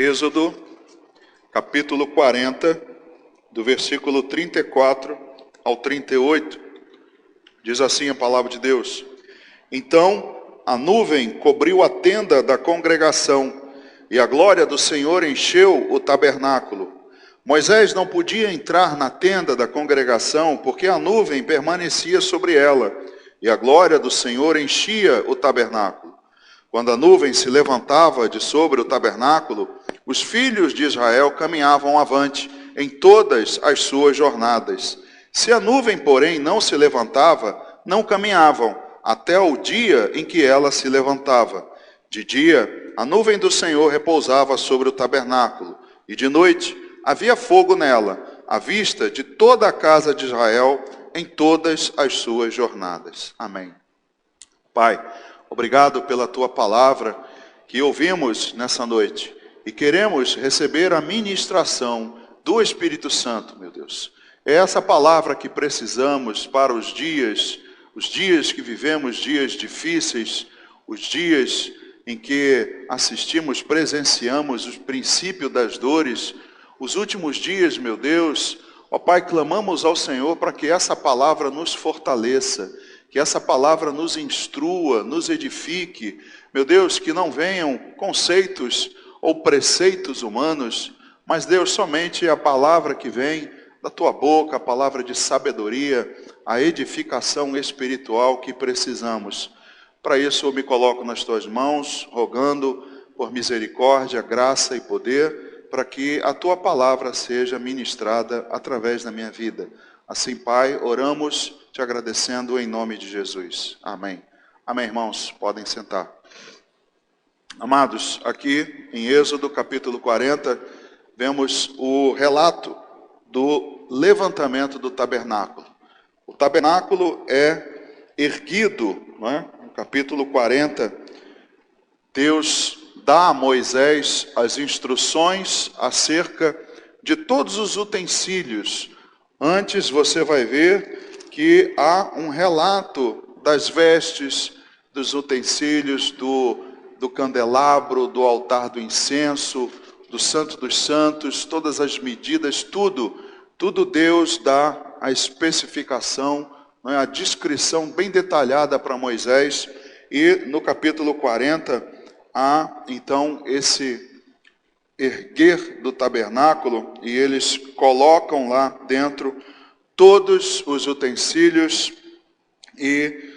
Êxodo, capítulo 40, do versículo 34 ao 38, diz assim a palavra de Deus: Então a nuvem cobriu a tenda da congregação, e a glória do Senhor encheu o tabernáculo. Moisés não podia entrar na tenda da congregação, porque a nuvem permanecia sobre ela, e a glória do Senhor enchia o tabernáculo. Quando a nuvem se levantava de sobre o tabernáculo, os filhos de Israel caminhavam avante em todas as suas jornadas. Se a nuvem, porém, não se levantava, não caminhavam, até o dia em que ela se levantava. De dia, a nuvem do Senhor repousava sobre o tabernáculo, e de noite havia fogo nela, à vista de toda a casa de Israel, em todas as suas jornadas. Amém. Pai, obrigado pela tua palavra que ouvimos nessa noite, e queremos receber a ministração do Espírito Santo, meu Deus. É essa palavra que precisamos para os dias que vivemos, dias difíceis, os dias em que presenciamos o princípio das dores, os últimos dias, meu Deus. Ó Pai, clamamos ao Senhor para que essa palavra nos fortaleça, que essa palavra nos instrua, nos edifique. Meu Deus, que não venham conceitos ou preceitos humanos, mas Deus, somente a palavra que vem da tua boca, a palavra de sabedoria, a edificação espiritual que precisamos. Para isso eu me coloco nas tuas mãos, rogando por misericórdia, graça e poder, para que a tua palavra seja ministrada através da minha vida. Assim, Pai, oramos te agradecendo em nome de Jesus. Amém. Amém, irmãos, podem sentar. Amados, aqui em Êxodo capítulo 40, vemos o relato do levantamento do tabernáculo. O tabernáculo é erguido, não é? No capítulo 40, Deus dá a Moisés as instruções acerca de todos os utensílios. Antes você vai ver que há um relato das vestes, dos utensílios, do candelabro, do altar do incenso, do Santo dos Santos, todas as medidas, tudo Deus dá a especificação, a descrição bem detalhada para Moisés. E no capítulo 40 há então esse erguer do tabernáculo, e eles colocam lá dentro todos os utensílios. E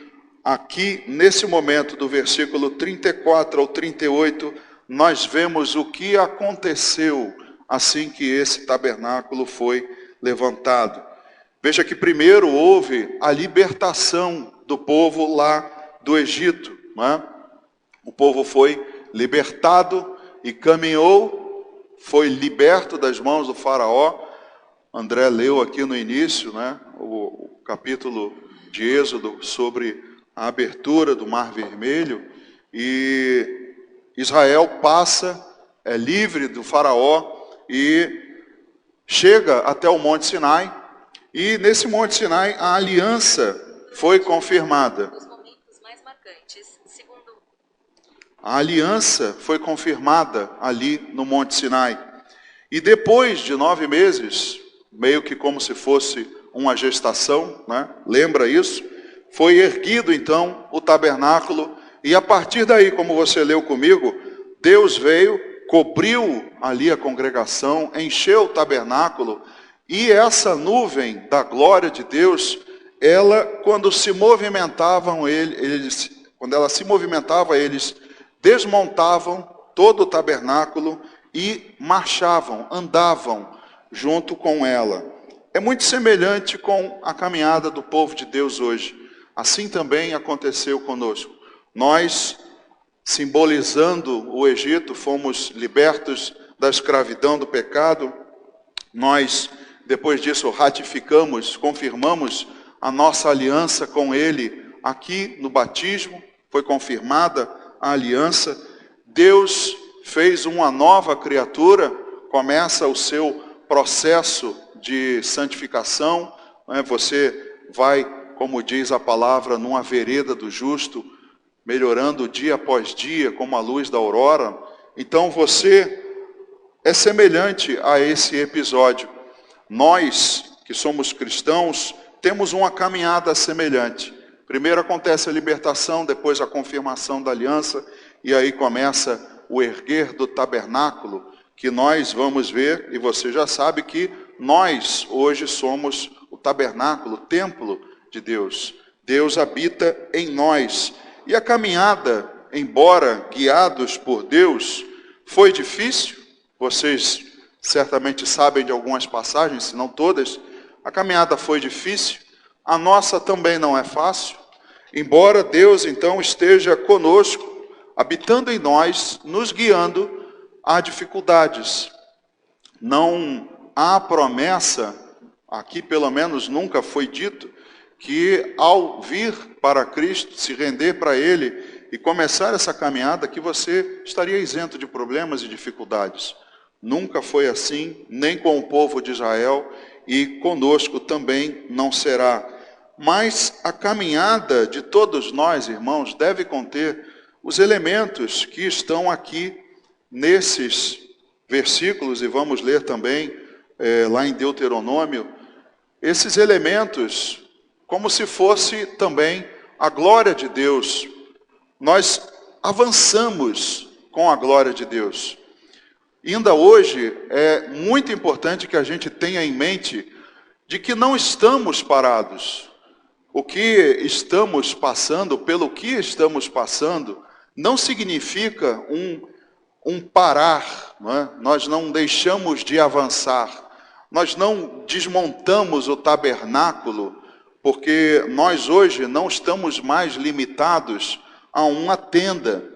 aqui, nesse momento, do versículo 34 ao 38, nós vemos o que aconteceu assim que esse tabernáculo foi levantado. Veja que primeiro houve a libertação do povo lá do Egito, não é? O povo foi libertado e caminhou, foi liberto das mãos do faraó. André leu aqui no início, né, o capítulo de Êxodo sobre a abertura do Mar Vermelho, e Israel passa, é livre do faraó e chega até o Monte Sinai. E nesse Monte Sinai a aliança foi confirmada. A aliança foi confirmada ali no Monte Sinai. E depois de 9 meses, meio que como se fosse uma gestação, né? Lembra isso? Foi erguido então o tabernáculo, e a partir daí, como você leu comigo, Deus veio, cobriu ali a congregação, encheu o tabernáculo, e essa nuvem da glória de Deus, ela, quando se movimentavam quando ela se movimentava, eles desmontavam todo o tabernáculo e marchavam, andavam junto com ela. É muito semelhante com a caminhada do povo de Deus hoje. Assim também aconteceu conosco. Nós, simbolizando o Egito, fomos libertos da escravidão do pecado. Nós, depois disso, ratificamos, confirmamos a nossa aliança com Ele aqui no batismo. Foi confirmada a aliança. Deus fez uma nova criatura, começa o seu processo de santificação. Você vai, como diz a palavra, numa vereda do justo, melhorando dia após dia, como a luz da aurora. Então você é semelhante a esse episódio. Nós, que somos cristãos, temos uma caminhada semelhante. Primeiro acontece a libertação, depois a confirmação da aliança, e aí começa o erguer do tabernáculo, que nós vamos ver, e você já sabe que nós hoje somos o tabernáculo, o templo de Deus. Deus habita em nós. E a caminhada, embora guiados por Deus, foi difícil. Vocês certamente sabem de algumas passagens, se não todas. A caminhada foi difícil. A nossa também não é fácil. Embora Deus então esteja conosco, habitando em nós, nos guiando, há dificuldades. Não há promessa, aqui pelo menos nunca foi dito, que ao vir para Cristo, se render para Ele e começar essa caminhada, que você estaria isento de problemas e dificuldades. Nunca foi assim, nem com o povo de Israel, e conosco também não será. Mas a caminhada de todos nós, irmãos, deve conter os elementos que estão aqui nesses versículos, e vamos ler também lá em Deuteronômio, esses elementos, como se fosse também a glória de Deus. Nós avançamos com a glória de Deus. Ainda hoje é muito importante que a gente tenha em mente de que não estamos parados. O que estamos passando, pelo que estamos passando, não significa um parar, não é? Nós não deixamos de avançar, nós não desmontamos o tabernáculo, porque nós hoje não estamos mais limitados a uma tenda.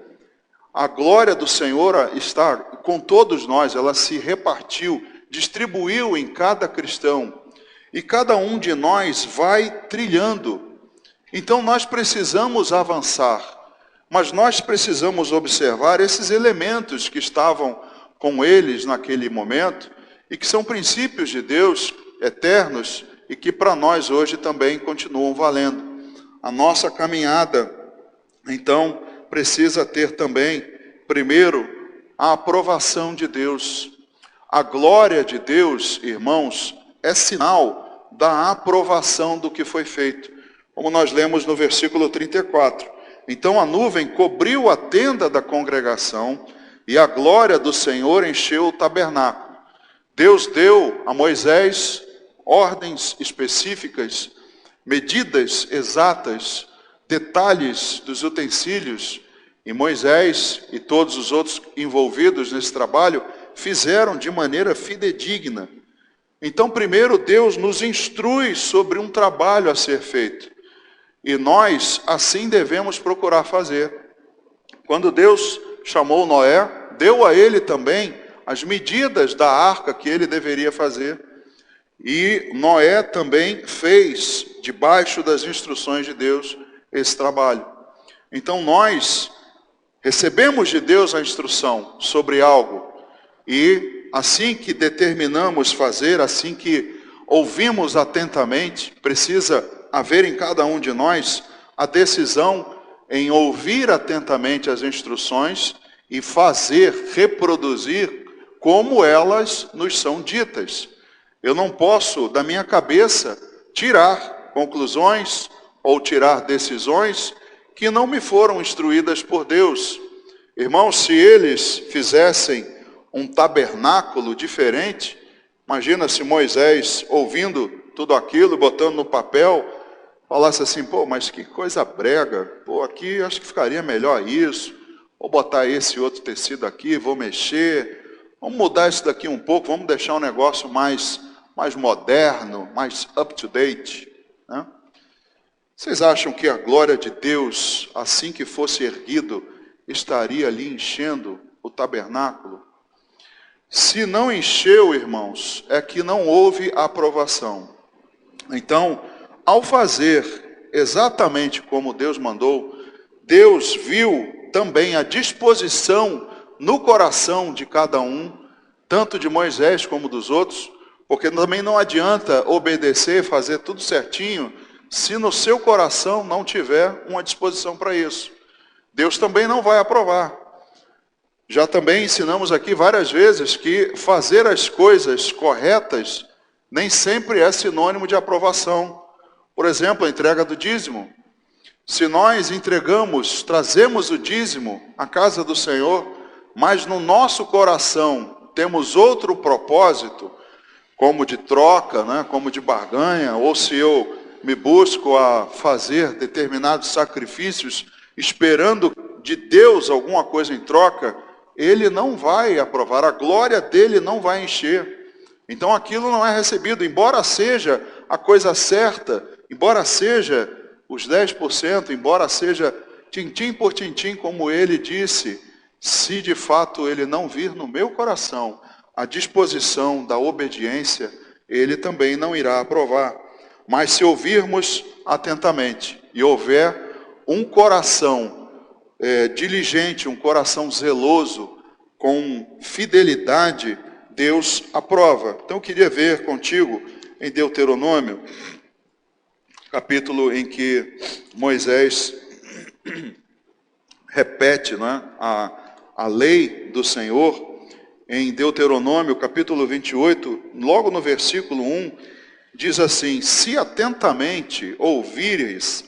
A glória do Senhor está com todos nós, ela se repartiu, distribuiu em cada cristão, e cada um de nós vai trilhando. Então nós precisamos avançar, mas nós precisamos observar esses elementos que estavam com eles naquele momento, e que são princípios de Deus eternos, e que para nós hoje também continuam valendo. A nossa caminhada, então, precisa ter também, primeiro, a aprovação de Deus. A glória de Deus, irmãos, é sinal da aprovação do que foi feito. Como nós lemos no versículo 34. Então a nuvem cobriu a tenda da congregação e a glória do Senhor encheu o tabernáculo. Deus deu a Moisés ordens específicas, medidas exatas, detalhes dos utensílios, e Moisés e todos os outros envolvidos nesse trabalho fizeram de maneira fidedigna. Então, primeiro, Deus nos instrui sobre um trabalho a ser feito, e nós assim devemos procurar fazer. Quando Deus chamou Noé, deu a ele também as medidas da arca que ele deveria fazer, e Noé também fez, debaixo das instruções de Deus, esse trabalho. Então nós recebemos de Deus a instrução sobre algo, e assim que determinamos fazer, assim que ouvimos atentamente, precisa haver em cada um de nós a decisão em ouvir atentamente as instruções e fazer, reproduzir como elas nos são ditas. Eu não posso, da minha cabeça, tirar conclusões ou tirar decisões que não me foram instruídas por Deus. Irmãos, se eles fizessem um tabernáculo diferente, imagina se Moisés, ouvindo tudo aquilo, botando no papel, falasse assim, pô, mas que coisa brega, pô, aqui acho que ficaria melhor isso, vou botar esse outro tecido aqui, vou mexer, vamos mudar isso daqui um pouco, vamos deixar um negócio mais moderno, mais up-to-date, né? Vocês acham que a glória de Deus, assim que fosse erguido, estaria ali enchendo o tabernáculo? Se não encheu, irmãos, é que não houve aprovação. Então, ao fazer exatamente como Deus mandou, Deus viu também a disposição no coração de cada um, tanto de Moisés como dos outros, porque também não adianta obedecer, fazer tudo certinho, se no seu coração não tiver uma disposição para isso. Deus também não vai aprovar. Já também ensinamos aqui várias vezes que fazer as coisas corretas nem sempre é sinônimo de aprovação. Por exemplo, a entrega do dízimo. Se nós entregamos, trazemos o dízimo à casa do Senhor, mas no nosso coração temos outro propósito, como de troca, né, como de barganha, ou se eu me busco a fazer determinados sacrifícios, esperando de Deus alguma coisa em troca, Ele não vai aprovar, a glória dele não vai encher. Então aquilo não é recebido, embora seja a coisa certa, embora seja os 10%, embora seja tintim por tintim, como ele disse, se de fato ele não vir no meu coração a disposição da obediência, ele também não irá aprovar. Mas se ouvirmos atentamente e houver um coração diligente, um coração zeloso, com fidelidade, Deus aprova. Então eu queria ver contigo em Deuteronômio, capítulo em que Moisés repete, né, a lei do Senhor. Em Deuteronômio, capítulo 28, logo no versículo 1, diz assim: se atentamente ouvires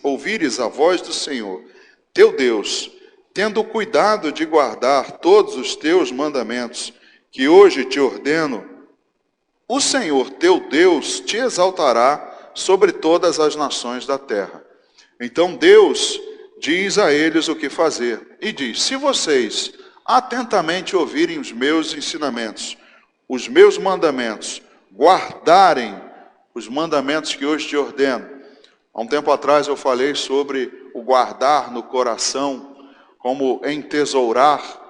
a voz do Senhor, teu Deus, tendo cuidado de guardar todos os teus mandamentos, que hoje te ordeno, o Senhor teu Deus te exaltará sobre todas as nações da terra. Então Deus diz a eles o que fazer, e diz: se vocês atentamente ouvirem os meus ensinamentos, os meus mandamentos, guardarem os mandamentos que hoje te ordeno. Há um tempo atrás eu falei sobre o guardar no coração, como entesourar,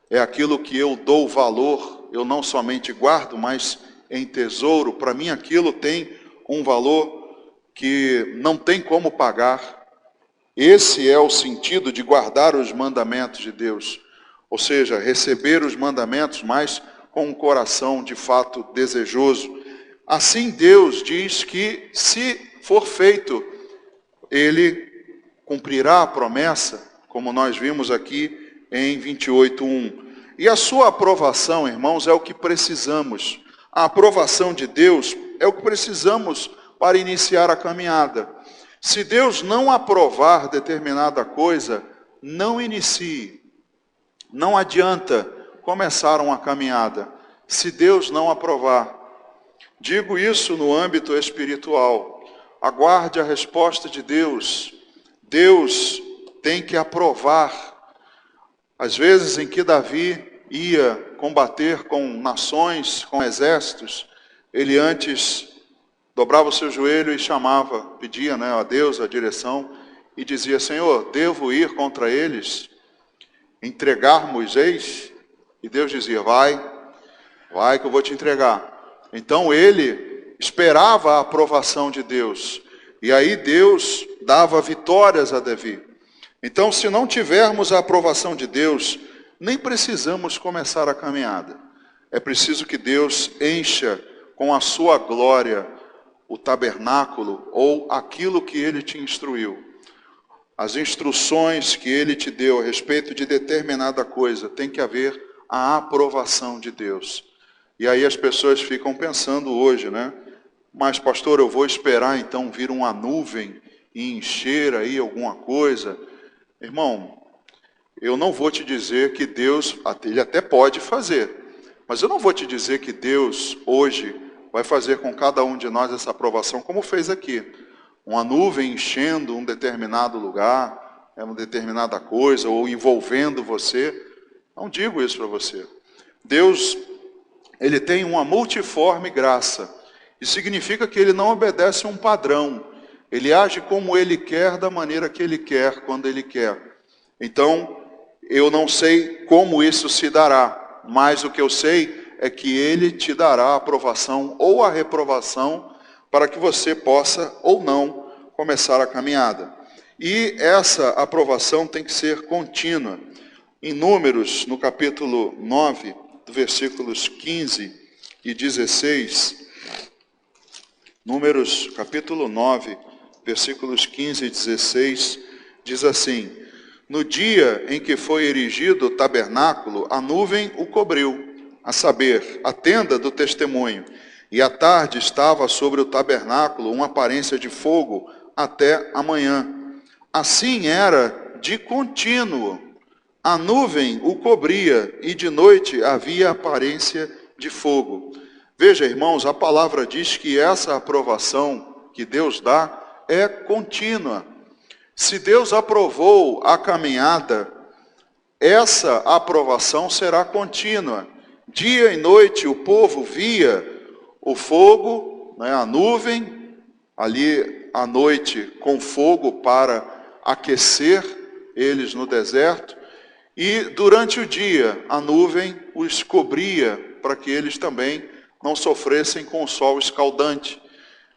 é aquilo que eu dou valor, eu não somente guardo, mas entesouro. Para mim aquilo tem um valor que não tem como pagar. Esse é o sentido de guardar os mandamentos de Deus. Ou seja, receber os mandamentos, mas com um coração de fato desejoso. Assim Deus diz que, se for feito, Ele cumprirá a promessa, como nós vimos aqui em 28:1. E a sua aprovação, irmãos, é o que precisamos. A aprovação de Deus é o que precisamos para iniciar a caminhada. Se Deus não aprovar determinada coisa, não inicie. Não adianta começar uma caminhada, se Deus não aprovar. Digo isso no âmbito espiritual. Aguarde a resposta de Deus. Deus tem que aprovar. Às vezes em que Davi ia combater com nações, com exércitos, ele antes dobrava o seu joelho e chamava, pedia, né, a Deus a direção, e dizia: Senhor, devo ir contra eles? Entregar Moisés? E Deus dizia: vai que eu vou te entregar. Então ele esperava a aprovação de Deus, e aí Deus dava vitórias a Davi. Então, se não tivermos a aprovação de Deus, nem precisamos começar a caminhada. É preciso que Deus encha com a sua glória o tabernáculo ou aquilo que Ele te instruiu. As instruções que Ele te deu a respeito de determinada coisa, tem que haver a aprovação de Deus. E aí as pessoas ficam pensando hoje, né? Mas pastor, eu vou esperar então vir uma nuvem e encher aí alguma coisa? Irmão, eu não vou te dizer que Deus, Ele até pode fazer, mas eu não vou te dizer que Deus hoje vai fazer com cada um de nós essa aprovação, como fez aqui. Uma nuvem enchendo um determinado lugar, uma determinada coisa, ou envolvendo você. Não digo isso para você. Deus, Ele tem uma multiforme graça. Isso significa que Ele não obedece a um padrão. Ele age como Ele quer, da maneira que Ele quer, quando Ele quer. Então, eu não sei como isso se dará, mas o que eu sei é que Ele te dará a aprovação ou a reprovação para que você possa ou não começar a caminhada. E essa aprovação tem que ser contínua. Em Números, no capítulo 9, versículos 15 e 16, Números, capítulo 9, versículos 15 e 16, diz assim: No dia em que foi erigido o tabernáculo, a nuvem o cobriu, a saber, a tenda do testemunho. E à tarde estava sobre o tabernáculo uma aparência de fogo até a manhã. Assim era de contínuo. A nuvem o cobria e de noite havia aparência de fogo. Veja, irmãos, a palavra diz que essa aprovação que Deus dá é contínua. Se Deus aprovou a caminhada, essa aprovação será contínua. Dia e noite o povo via o fogo, a nuvem, ali à noite com fogo para aquecer eles no deserto. E durante o dia a nuvem os cobria para que eles também não sofressem com o sol escaldante.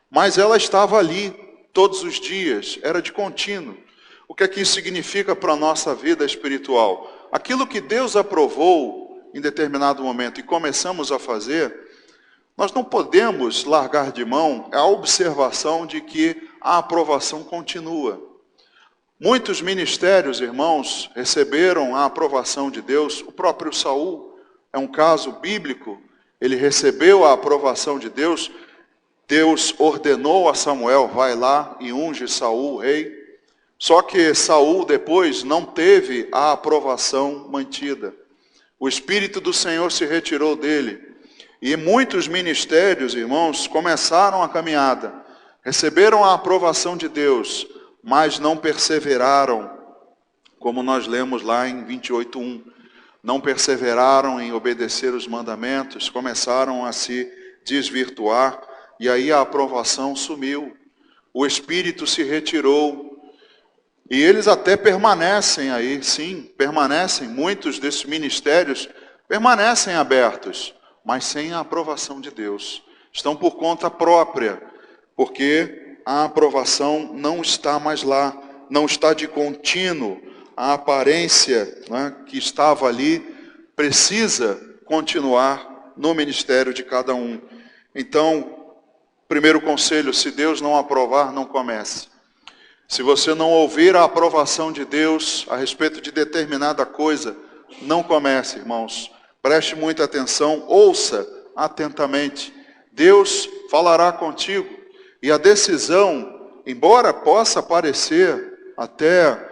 Mas ela estava ali todos os dias, era de contínuo. O que é que isso significa para a nossa vida espiritual? Aquilo que Deus aprovou em determinado momento e começamos a fazer, nós não podemos largar de mão a observação de que a aprovação continua. Muitos ministérios, irmãos, receberam a aprovação de Deus. O próprio Saul é um caso bíblico. Ele recebeu a aprovação de Deus. Deus ordenou a Samuel, vai lá e unge Saul, rei. Só que Saul depois não teve a aprovação mantida. O Espírito do Senhor se retirou dele. E muitos ministérios, irmãos, começaram a caminhada. Receberam a aprovação de Deus, mas não perseveraram, como nós lemos lá em 28:1. Não perseveraram em obedecer os mandamentos, começaram a se desvirtuar, e aí a aprovação sumiu. O Espírito se retirou. E eles até permanecem aí, sim, permanecem. Muitos desses ministérios permanecem abertos, mas sem a aprovação de Deus. Estão por conta própria, porque a aprovação não está mais lá, não está de contínuo. A aparência, que estava ali precisa continuar no ministério de cada um. Então, primeiro conselho: se Deus não aprovar, não comece. Se você não ouvir a aprovação de Deus a respeito de determinada coisa, não comece, irmãos. Preste muita atenção, ouça atentamente. Deus falará contigo. E a decisão, embora possa parecer até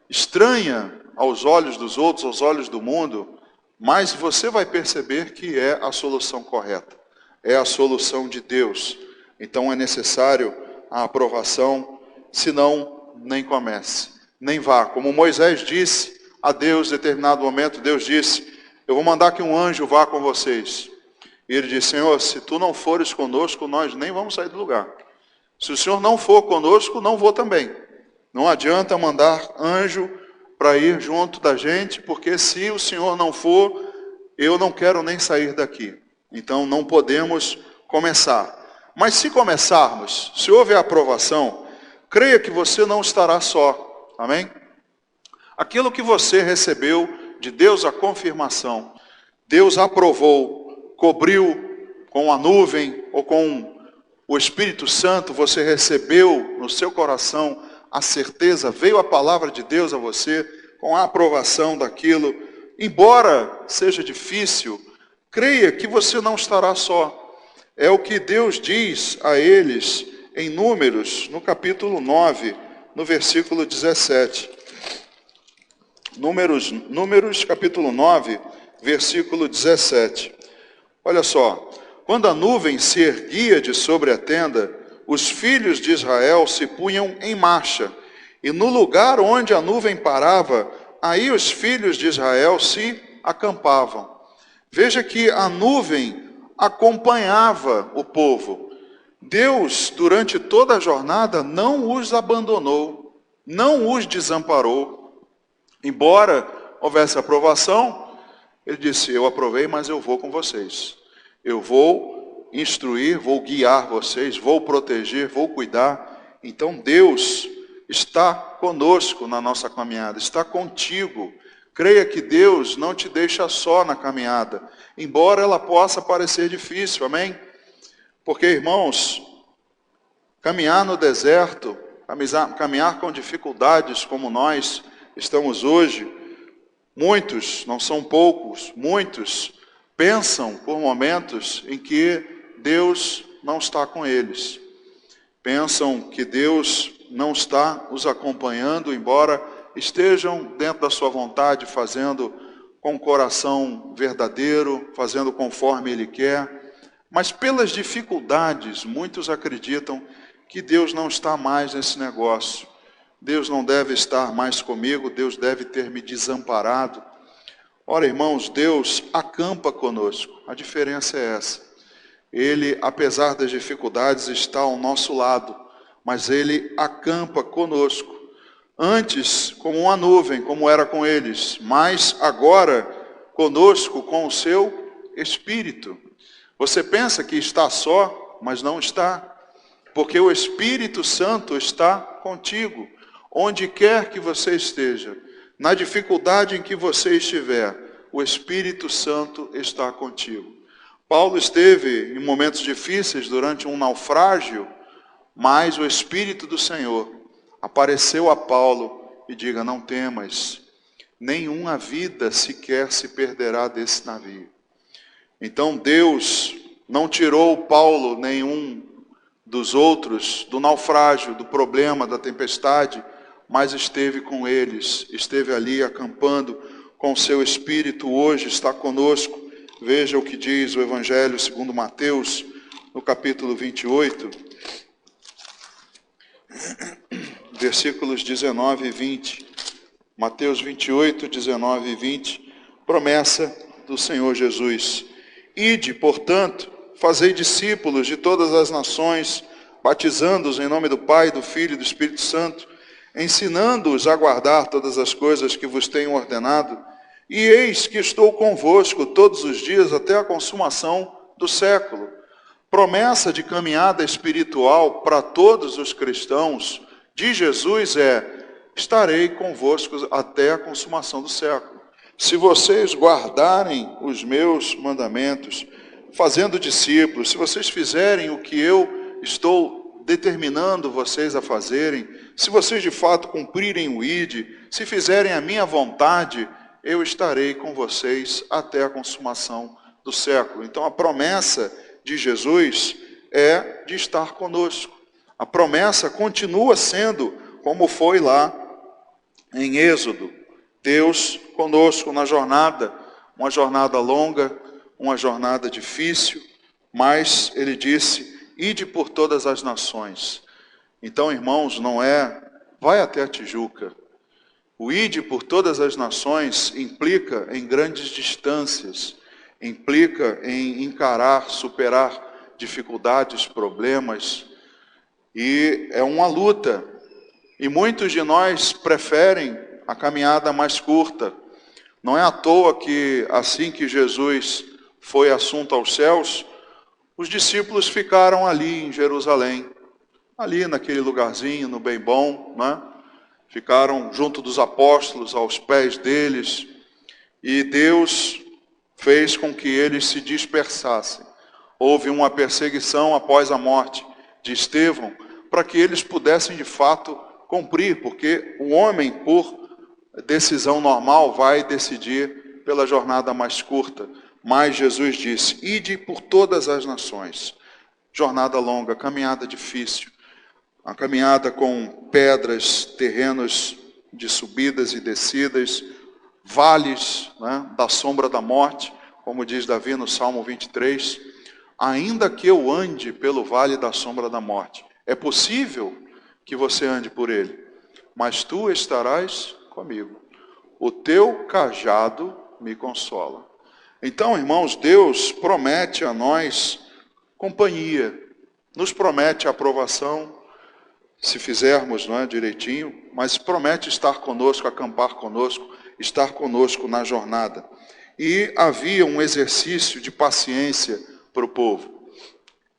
estranha aos olhos dos outros, aos olhos do mundo, mas você vai perceber que é a solução correta. É a solução de Deus. Então é necessário a aprovação. Senão, nem comece, nem vá. Como Moisés disse a Deus, em determinado momento, Deus disse: eu vou mandar que um anjo vá com vocês. E ele disse: Senhor, se tu não fores conosco, nós nem vamos sair do lugar. Se o Senhor não for conosco, não vou também. Não adianta mandar anjo para ir junto da gente, porque se o Senhor não for, eu não quero nem sair daqui. Então não podemos começar. Mas se começarmos, se houver aprovação, creia que você não estará só, amém? Aquilo que você recebeu de Deus, a confirmação, Deus aprovou, cobriu com a nuvem ou com o Espírito Santo, você recebeu no seu coração a certeza, veio a palavra de Deus a você com a aprovação daquilo. Embora seja difícil, creia que você não estará só. É o que Deus diz a eles em Números, no capítulo 9, no versículo 17. Números capítulo 9, versículo 17. Olha só. Quando a nuvem se erguia de sobre a tenda, os filhos de Israel se punham em marcha. E no lugar onde a nuvem parava, aí os filhos de Israel se acampavam. Veja que a nuvem acompanhava o povo. Deus, durante toda a jornada, não os abandonou, não os desamparou. Embora houvesse aprovação, ele disse: eu aprovei, mas eu vou com vocês. Eu vou instruir, vou guiar vocês, vou proteger, vou cuidar. Então Deus está conosco na nossa caminhada, está contigo. Creia que Deus não te deixa só na caminhada, embora ela possa parecer difícil, amém? Porque, irmãos, caminhar no deserto, caminhar com dificuldades como nós estamos hoje, muitos, não são poucos, muitos pensam por momentos em que Deus não está com eles. Pensam que Deus não está os acompanhando, embora estejam dentro da sua vontade, fazendo com o coração verdadeiro, fazendo conforme Ele quer. Mas pelas dificuldades, muitos acreditam que Deus não está mais nesse negócio. Deus não deve estar mais comigo, Deus deve ter me desamparado. Ora, irmãos, Deus acampa conosco. A diferença é essa. Ele, apesar das dificuldades, está ao nosso lado, mas Ele acampa conosco. Antes, como uma nuvem, como era com eles, mas agora, conosco com o seu Espírito. Você pensa que está só, mas não está, porque o Espírito Santo está contigo, onde quer que você esteja. Na dificuldade em que você estiver, o Espírito Santo está contigo. Paulo esteve em momentos difíceis durante um naufrágio, mas o Espírito do Senhor apareceu a Paulo e diga: não temas, nenhuma vida sequer se perderá desse navio. Então Deus não tirou Paulo nenhum dos outros do naufrágio, do problema, da tempestade, mas esteve com eles, esteve ali acampando com o seu Espírito, hoje está conosco. Veja o que diz o Evangelho segundo Mateus, no capítulo 28, versículos 19 e 20. Mateus 28, 19 e 20, promessa do Senhor Jesus. Ide, portanto, fazei discípulos de todas as nações, batizando-os em nome do Pai, do Filho e do Espírito Santo, ensinando-os a guardar todas as coisas que vos tenho ordenado, e eis que estou convosco todos os dias até a consumação do século. Promessa de caminhada espiritual para todos os cristãos de Jesus é: estarei convosco até a consumação do século. Se vocês guardarem os meus mandamentos, fazendo discípulos, se vocês fizerem o que eu estou determinando vocês a fazerem, se vocês de fato cumprirem o ID, se fizerem a minha vontade, eu estarei com vocês até a consumação do século. Então a promessa de Jesus é de estar conosco. A promessa continua sendo como foi lá em Êxodo. Deus conosco na jornada, uma jornada longa, uma jornada difícil, mas Ele disse: ide por todas as nações. Então, irmãos, não é vai até a Tijuca. O ide por todas as nações implica em grandes distâncias, implica em encarar, superar dificuldades, problemas, e é uma luta. E muitos de nós preferem a caminhada mais curta. Não é à toa que assim que Jesus foi assunto aos céus, os discípulos ficaram ali em Jerusalém, ali naquele lugarzinho, no bem bom, né? Ficaram junto dos apóstolos, aos pés deles, e Deus fez com que eles se dispersassem. Houve uma perseguição após a morte de Estevão, para que eles pudessem de fato cumprir, porque o homem, por decisão normal, vai decidir pela jornada mais curta. Mas Jesus disse: ide por todas as nações. Jornada longa, caminhada difícil, a caminhada com pedras, terrenos de subidas e descidas, vales, né, da sombra da morte, como diz Davi no Salmo 23, ainda que eu ande pelo vale da sombra da morte. É possível que você ande por ele, mas tu estarás comigo. O teu cajado me consola. Então, irmãos, Deus promete a nós companhia, nos promete a aprovação, se fizermos, não é, direitinho, mas promete estar conosco, acampar conosco, estar conosco na jornada. E havia um exercício de paciência para o povo.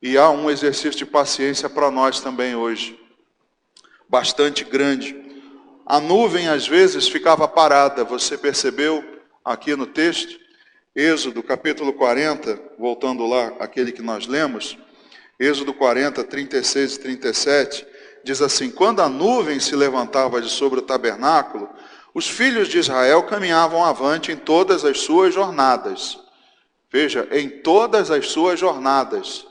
E há um exercício de paciência para nós também hoje, bastante grande. A nuvem às vezes ficava parada, você percebeu aqui no texto? Êxodo capítulo 40, voltando lá, aquele que nós lemos, Êxodo 40, 36 e 37, diz assim: quando a nuvem se levantava de sobre o tabernáculo, Os filhos de Israel caminhavam avante em todas as suas jornadas. Veja, em todas as suas jornadas.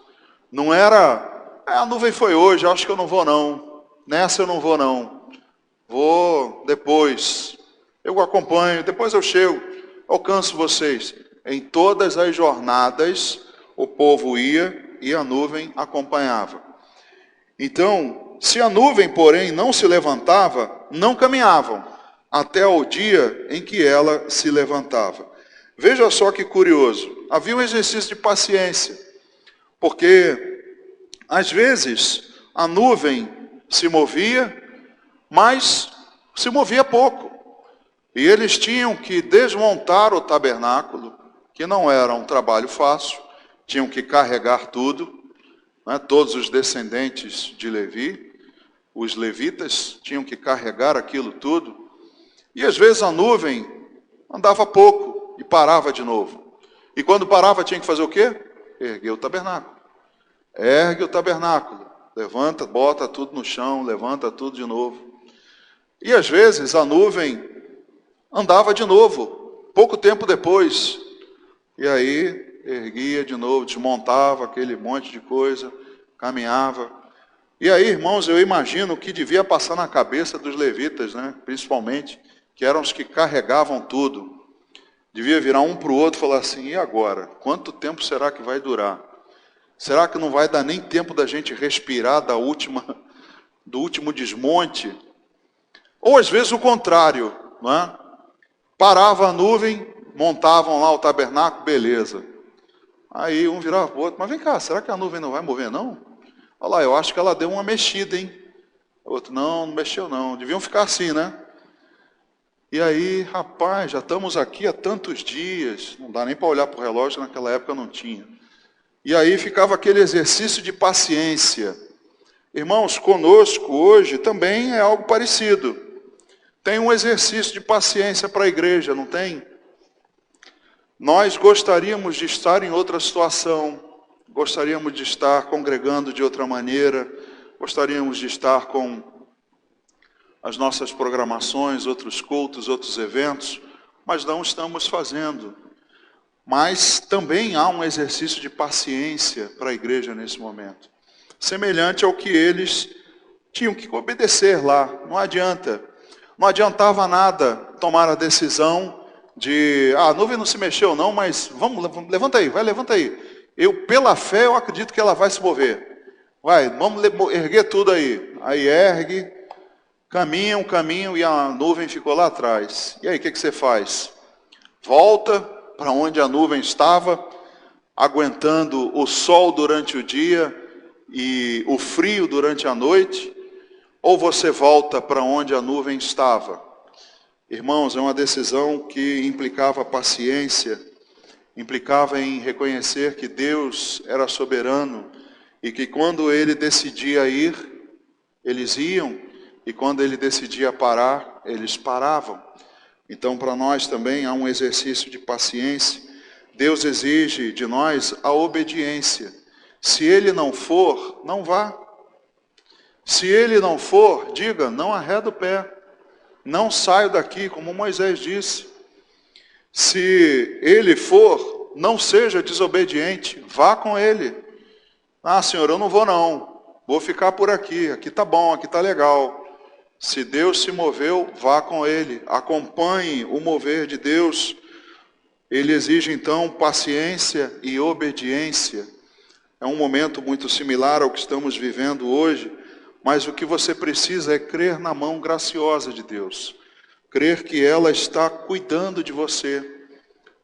Não era, a nuvem foi hoje, acho que eu não vou não. Nessa eu não vou não. Vou depois. Eu acompanho, depois eu chego, alcanço vocês. Em todas as jornadas, o povo ia e a nuvem acompanhava. Então, se a nuvem, porém, não se levantava, não caminhavam, até o dia em que ela se levantava. Veja só que curioso. Havia um exercício de paciência, porque às vezes a nuvem se movia, mas se movia pouco. E eles tinham que desmontar o tabernáculo, que não era um trabalho fácil, tinham que carregar tudo, né? Todos os descendentes de Levi, os levitas, tinham que carregar aquilo tudo. E às vezes a nuvem andava pouco e parava de novo. E quando parava tinha que fazer o quê? Erguer o tabernáculo. Ergue o tabernáculo. Levanta, bota tudo no chão, levanta tudo de novo. E às vezes a nuvem andava de novo, pouco tempo depois. E aí erguia de novo, desmontava aquele monte de coisa, caminhava. E aí, irmãos, eu imagino o que devia passar na cabeça dos levitas, né? Principalmente, que eram os que carregavam tudo. Devia virar um para o outro e falar assim, e agora? Quanto tempo será que vai durar? Será que não vai dar nem tempo da gente respirar do último desmonte? Ou às vezes o contrário, não é? Parava a nuvem, montavam lá o tabernáculo, beleza. Aí um virava para o outro, mas vem cá, será que a nuvem não vai mover não? Olha lá, eu acho que ela deu uma mexida, hein? O outro, não mexeu não. Deviam ficar assim, né? E aí, rapaz, já estamos aqui há tantos dias. Não dá nem para olhar para o relógio, naquela época não tinha. E aí ficava aquele exercício de paciência. Irmãos, conosco hoje também é algo parecido. Tem um exercício de paciência para a igreja, não tem? Nós gostaríamos de estar em outra situação, gostaríamos de estar congregando de outra maneira, gostaríamos de estar com as nossas programações, outros cultos, outros eventos, mas não estamos fazendo. Mas também há um exercício de paciência para a igreja nesse momento, semelhante ao que eles tinham que obedecer lá. Não adiantava nada tomar a decisão de, a nuvem não se mexeu não, mas levanta aí, levanta aí. Pela fé, eu acredito que ela vai se mover. Vamos erguer tudo aí. Aí ergue, caminham e a nuvem ficou lá atrás. E aí, o que você faz? Volta para onde a nuvem estava, aguentando o sol durante o dia e o frio durante a noite, ou você volta para onde a nuvem estava? Irmãos, é uma decisão que implicava paciência, implicava em reconhecer que Deus era soberano e que quando Ele decidia ir, eles iam, e quando Ele decidia parar, eles paravam. Então, para nós também há um exercício de paciência. Deus exige de nós a obediência. Se Ele não for, não vá. Se Ele não for, diga, não arreda o pé. Não saio daqui, como Moisés disse. Se Ele for, não seja desobediente, vá com Ele. Ah, Senhor, eu não vou não. Vou ficar por aqui. Aqui tá bom, aqui tá legal. Se Deus se moveu, vá com Ele. Acompanhe o mover de Deus. Ele exige então paciência e obediência. É um momento muito similar ao que estamos vivendo hoje, mas o que você precisa é crer na mão graciosa de Deus. Crer que ela está cuidando de você,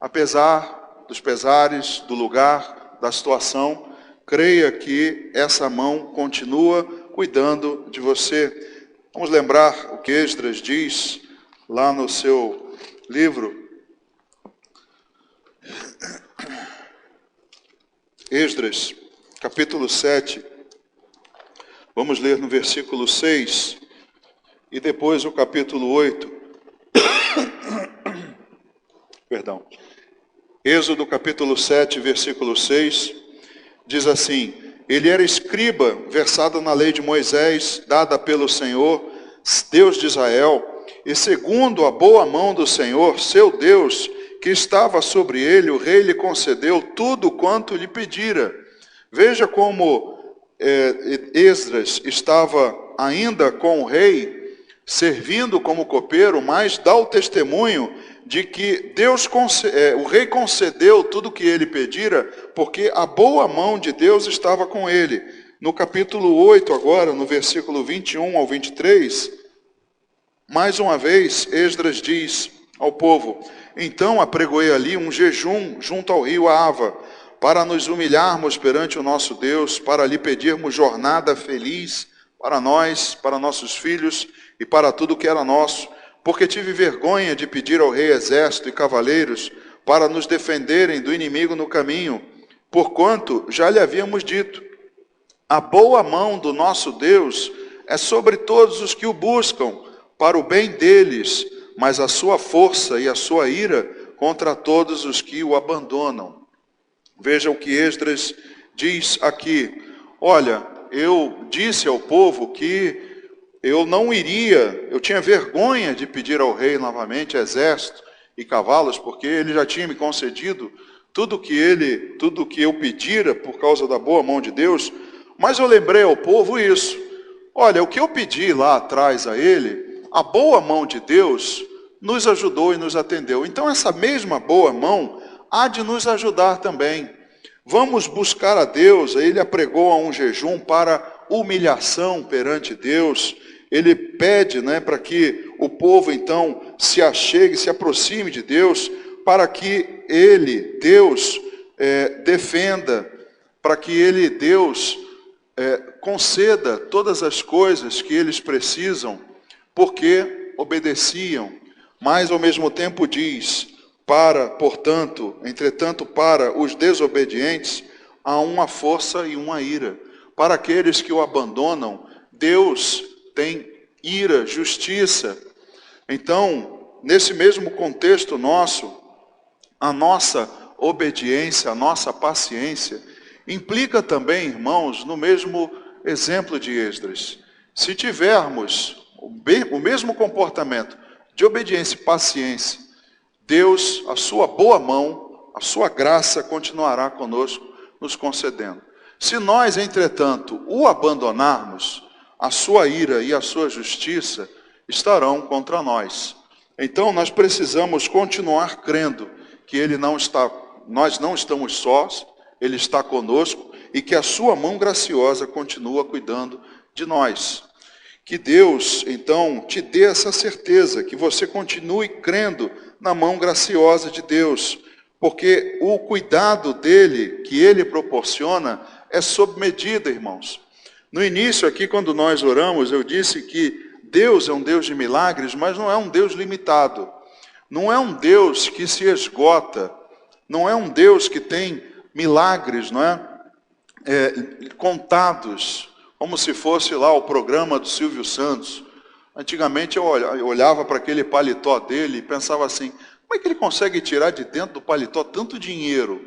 apesar dos pesares, do lugar, da situação. Creia que essa mão continua cuidando de você. Vamos lembrar o que Esdras diz lá no seu livro. Esdras, capítulo 7. Vamos ler no versículo 6 e depois o capítulo 8. Perdão. Êxodo, capítulo 7, versículo 6, diz assim: ele era escriba, versado na lei de Moisés, dada pelo Senhor, Deus de Israel, e segundo a boa mão do Senhor, seu Deus, que estava sobre ele, o rei lhe concedeu tudo quanto lhe pedira. Veja como Esdras estava ainda com o rei, servindo como copeiro, mas dá o testemunho de que o rei concedeu tudo o que ele pedira, porque a boa mão de Deus estava com ele. No capítulo 8 agora, no versículo 21 ao 23, mais uma vez, Esdras diz ao povo: então apregoei ali um jejum junto ao rio Ava, para nos humilharmos perante o nosso Deus, para lhe pedirmos jornada feliz para nós, para nossos filhos e para tudo que era nosso, porque tive vergonha de pedir ao rei exército e cavaleiros para nos defenderem do inimigo no caminho, porquanto já lhe havíamos dito: a boa mão do nosso Deus é sobre todos os que o buscam, para o bem deles, mas a sua força e a sua ira contra todos os que o abandonam. Veja o que Esdras diz aqui: olha, eu disse ao povo que eu não iria, eu tinha vergonha de pedir ao rei novamente exército e cavalos, porque ele já tinha me concedido tudo que eu pedira por causa da boa mão de Deus, mas eu lembrei ao povo isso: olha, o que eu pedi lá atrás a ele, a boa mão de Deus nos ajudou e nos atendeu. Então essa mesma boa mão há de nos ajudar também. Vamos buscar a Deus. Ele apregou a um jejum para humilhação perante Deus. Ele pede, para que o povo então se achegue, se aproxime de Deus, para que Ele, Deus, defenda, para que Ele, Deus, conceda todas as coisas que eles precisam, porque obedeciam. Mas ao mesmo tempo diz: entretanto, para os desobedientes há uma força e uma ira. Para aqueles que o abandonam, Deus tem ira, justiça. Então, nesse mesmo contexto nosso, a nossa obediência, a nossa paciência, implica também, irmãos, no mesmo exemplo de Esdras. Se tivermos o mesmo comportamento de obediência e paciência, Deus, a sua boa mão, a sua graça continuará conosco, nos concedendo. Se nós, entretanto, o abandonarmos, a sua ira e a sua justiça estarão contra nós. Então nós precisamos continuar crendo que nós não estamos sós, Ele está conosco e que a sua mão graciosa continua cuidando de nós. Que Deus, então, te dê essa certeza, que você continue crendo na mão graciosa de Deus, porque o cuidado dele, que ele proporciona, é sob medida, irmãos. No início aqui, quando nós oramos, eu disse que Deus é um Deus de milagres, mas não é um Deus limitado. Não é um Deus que se esgota, não é um Deus que tem milagres, contados, como se fosse lá o programa do Silvio Santos. Antigamente eu olhava para aquele paletó dele e pensava assim: como é que ele consegue tirar de dentro do paletó tanto dinheiro?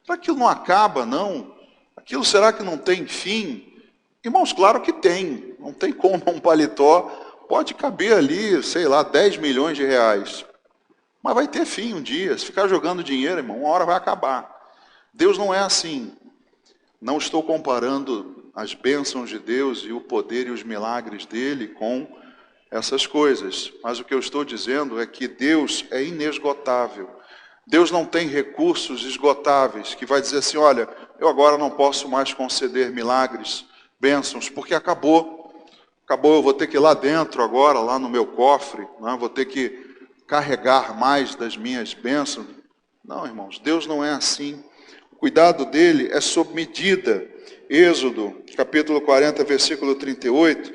Será que aquilo não acaba, não? Aquilo será que não tem fim? Irmãos, claro que tem. Não tem como um paletó, pode caber ali, 10 milhões de reais. Mas vai ter fim um dia. Se ficar jogando dinheiro, irmão, uma hora vai acabar. Deus não é assim. Não estou comparando as bênçãos de Deus e o poder e os milagres dele com essas coisas. Mas o que eu estou dizendo é que Deus é inesgotável. Deus não tem recursos esgotáveis, que vai dizer assim: olha, eu agora não posso mais conceder milagres, bênçãos, porque acabou. Acabou, eu vou ter que ir lá dentro agora, lá no meu cofre, vou ter que carregar mais das minhas bênçãos. Não, irmãos, Deus não é assim. O cuidado dele é sob medida. Êxodo, capítulo 40, versículo 38,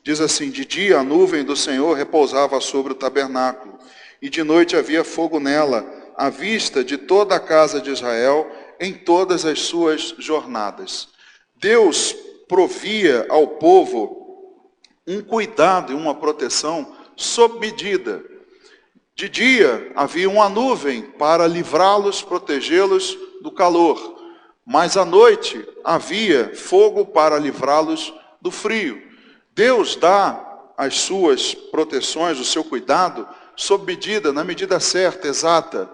diz assim: de dia a nuvem do Senhor repousava sobre o tabernáculo, e de noite havia fogo nela, à vista de toda a casa de Israel, em todas as suas jornadas. Deus provia ao povo um cuidado e uma proteção sob medida. De dia havia uma nuvem para livrá-los, protegê-los do calor. Mas à noite havia fogo para livrá-los do frio. Deus dá as suas proteções, o seu cuidado, sob medida, na medida certa, exata.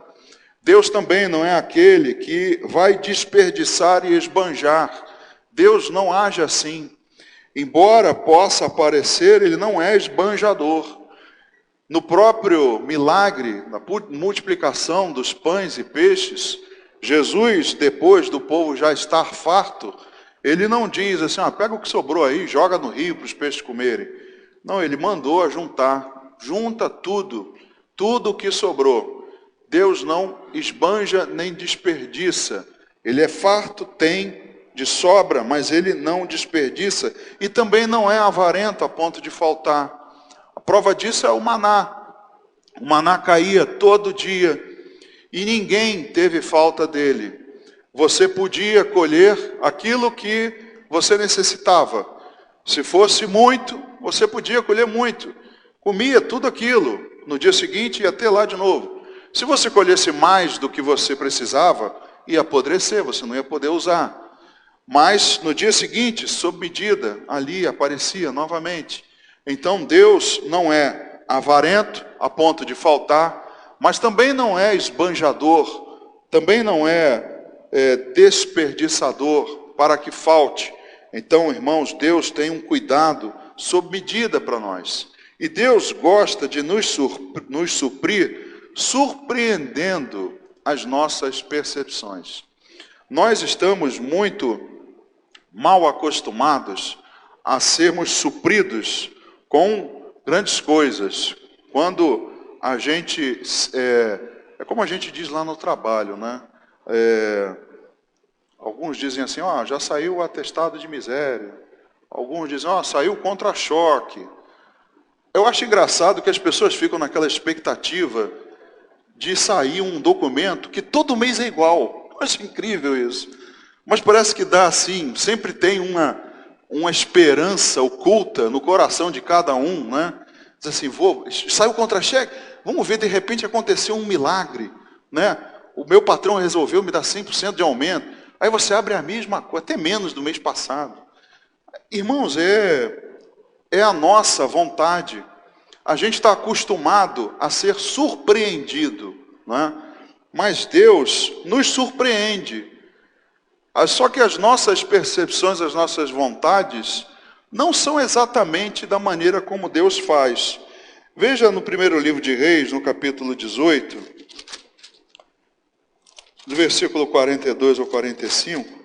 Deus também não é aquele que vai desperdiçar e esbanjar. Deus não age assim. Embora possa parecer, ele não é esbanjador. No próprio milagre, na multiplicação dos pães e peixes, Jesus, depois do povo já estar farto, ele não diz assim, pega o que sobrou aí, joga no rio para os peixes comerem. Não, ele mandou juntar, junta tudo o que sobrou. Deus não esbanja nem desperdiça. Ele é farto, tem de sobra, mas ele não desperdiça. E também não é avarento a ponto de faltar. A prova disso é o maná. O maná caía todo dia e ninguém teve falta dele. Você podia colher aquilo que você necessitava. Se fosse muito, você podia colher muito. Comia tudo aquilo. No dia seguinte ia ter lá de novo. Se você colhesse mais do que você precisava, ia apodrecer, você não ia poder usar. Mas no dia seguinte, sob medida, ali aparecia novamente. Então Deus não é avarento a ponto de faltar, mas também não é esbanjador, também não é desperdiçador para que falte. Então, irmãos, Deus tem um cuidado sob medida para nós. E Deus gosta de nos suprir, surpreendendo as nossas percepções. Nós estamos muito mal acostumados a sermos supridos com grandes coisas. Quando a gente, é como a gente diz lá no trabalho, né? Alguns dizem assim, já saiu o atestado de miséria. Alguns dizem, saiu o contra-choque. Eu acho engraçado que as pessoas ficam naquela expectativa de sair um documento que todo mês é igual. Eu acho incrível isso. Mas parece que dá assim, sempre tem uma esperança oculta no coração de cada um, né? Diz assim, saiu o contra-cheque, vamos ver, de repente aconteceu um milagre, né? O meu patrão resolveu me dar 100% de aumento. Aí você abre a mesma coisa, até menos do mês passado. Irmãos, é a nossa vontade. A gente está acostumado a ser surpreendido, né? Mas Deus nos surpreende. Só que as nossas percepções, as nossas vontades, não são exatamente da maneira como Deus faz. Veja no primeiro livro de Reis, no capítulo 18, do versículo 42 ao 45.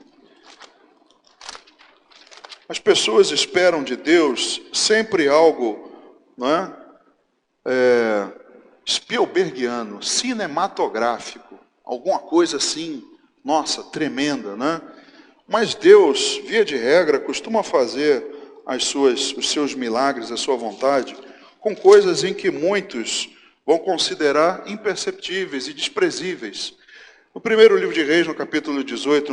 As pessoas esperam de Deus sempre algo, não é? Spielbergiano, cinematográfico, alguma coisa assim, nossa, tremenda, né? Mas Deus, via de regra, costuma fazer os seus milagres, a sua vontade, com coisas em que muitos vão considerar imperceptíveis e desprezíveis. No primeiro livro de Reis, no capítulo 18,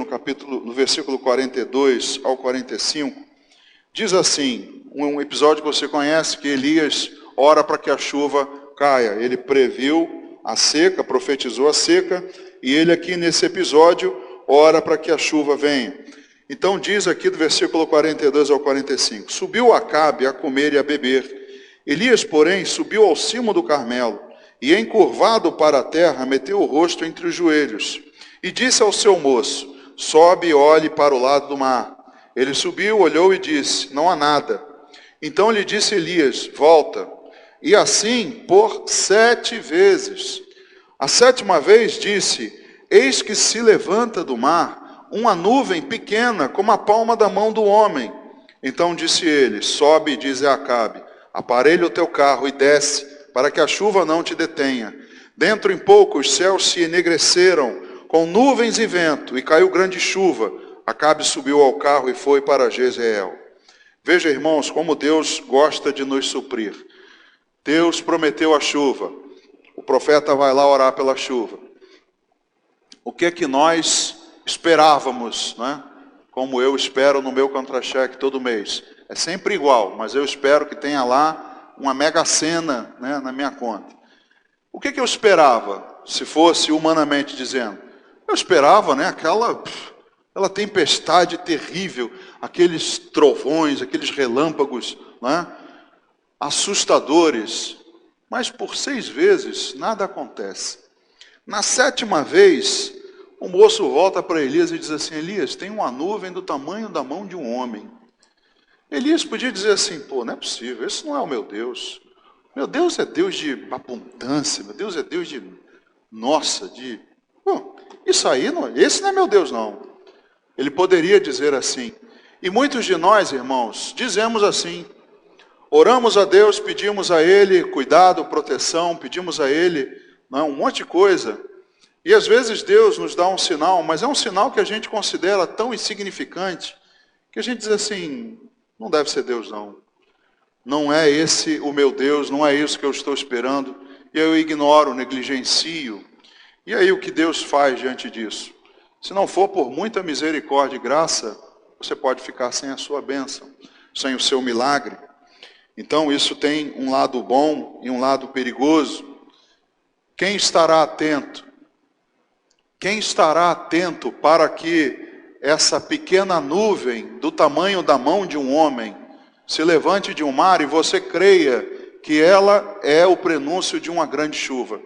no versículo 42 ao 45, diz assim, um episódio que você conhece, que Elias ora para que a chuva caia. Ele previu a seca, profetizou a seca, e ele aqui nesse episódio ora para que a chuva venha. Então diz aqui do versículo 42 ao 45, subiu Acabe a comer e a beber. Elias, porém, subiu ao cimo do Carmelo, e encurvado para a terra, meteu o rosto entre os joelhos, e disse ao seu moço, sobe e olhe para o lado do mar. Ele subiu, olhou e disse, não há nada. Então lhe disse Elias, volta. E assim por 7 vezes. A 7ª vez disse, eis que se levanta do mar uma nuvem pequena, como a palma da mão do homem. Então disse ele, sobe e diz a Acabe, aparelha o teu carro e desce, para que a chuva não te detenha. Dentro em pouco os céus se enegreceram, com nuvens e vento, e caiu grande chuva. Acabe subiu ao carro e foi para Jezreel. Veja, irmãos, como Deus gosta de nos suprir. Deus prometeu a chuva. O profeta vai lá orar pela chuva. O que é que nós esperávamos, né? Como eu espero no meu contra-cheque todo mês. É sempre igual, mas eu espero que tenha lá uma mega sena, né, na minha conta. O que eu esperava, se fosse humanamente dizendo? Eu esperava, né, aquela tempestade terrível, aqueles trovões, aqueles relâmpagos, né? assustadores, mas por 6 vezes nada acontece. Na 7ª vez, o moço volta para Elias e diz assim: Elias, tem uma nuvem do tamanho da mão de um homem. Elias podia dizer assim: pô, não é possível, esse não é o meu Deus. Meu Deus é Deus de abundância, meu Deus é Deus de, nossa, de... Bom, isso aí, esse não é meu Deus não. Ele poderia dizer assim. E muitos de nós, irmãos, dizemos assim. Oramos a Deus, pedimos a Ele cuidado, proteção, pedimos a Ele um monte de coisa. E às vezes Deus nos dá um sinal, mas é um sinal que a gente considera tão insignificante, que a gente diz assim, não deve ser Deus não. Não é esse o meu Deus, não é isso que eu estou esperando. E eu ignoro, negligencio. E aí o que Deus faz diante disso? Se não for por muita misericórdia e graça, você pode ficar sem a sua bênção, sem o seu milagre. Então isso tem um lado bom e um lado perigoso. Quem estará atento? Quem estará atento para que essa pequena nuvem do tamanho da mão de um homem se levante de um mar e você creia que ela é o prenúncio de uma grande chuva?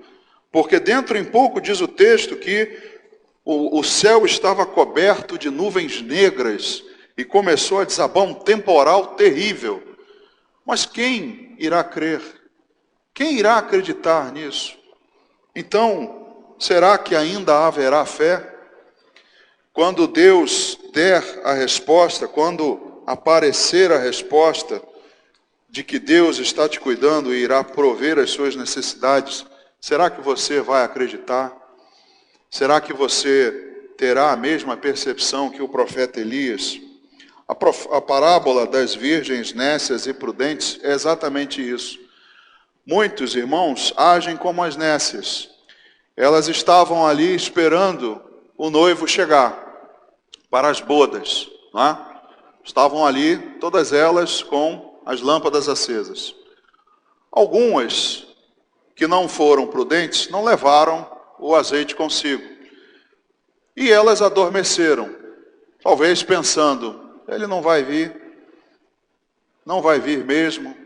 Porque dentro em pouco diz o texto que o céu estava coberto de nuvens negras e começou a desabar um temporal terrível. Mas quem irá crer? Quem irá acreditar nisso? Então, será que ainda haverá fé? Quando Deus der a resposta, quando aparecer a resposta de que Deus está te cuidando e irá prover as suas necessidades, será que você vai acreditar? Será que você terá a mesma percepção que o profeta Elias? A parábola das virgens nécias e prudentes é exatamente isso. Muitos irmãos agem como as nécias. Elas estavam ali esperando o noivo chegar para as bodas, não é? Estavam ali, todas elas com as lâmpadas acesas. Algumas que não foram prudentes não levaram o azeite consigo. E elas adormeceram, talvez pensando, ele não vai vir mesmo,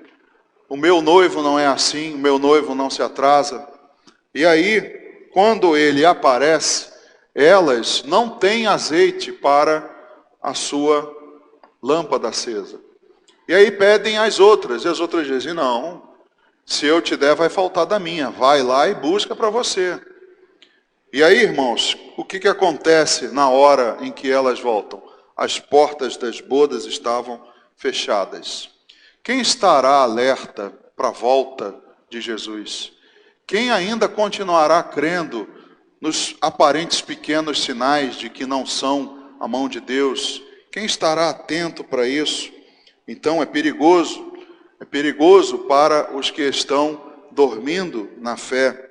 o meu noivo não é assim, o meu noivo não se atrasa. E aí, quando ele aparece, elas não têm azeite para a sua lâmpada acesa. E aí pedem às outras, e as outras dizem, não, se eu te der vai faltar da minha, vai lá e busca para você. E aí, irmãos, o que acontece na hora em que elas voltam? As portas das bodas estavam fechadas. Quem estará alerta para a volta de Jesus? Quem ainda continuará crendo nos aparentes pequenos sinais de que não são a mão de Deus? Quem estará atento para isso? Então é perigoso para os que estão dormindo na fé.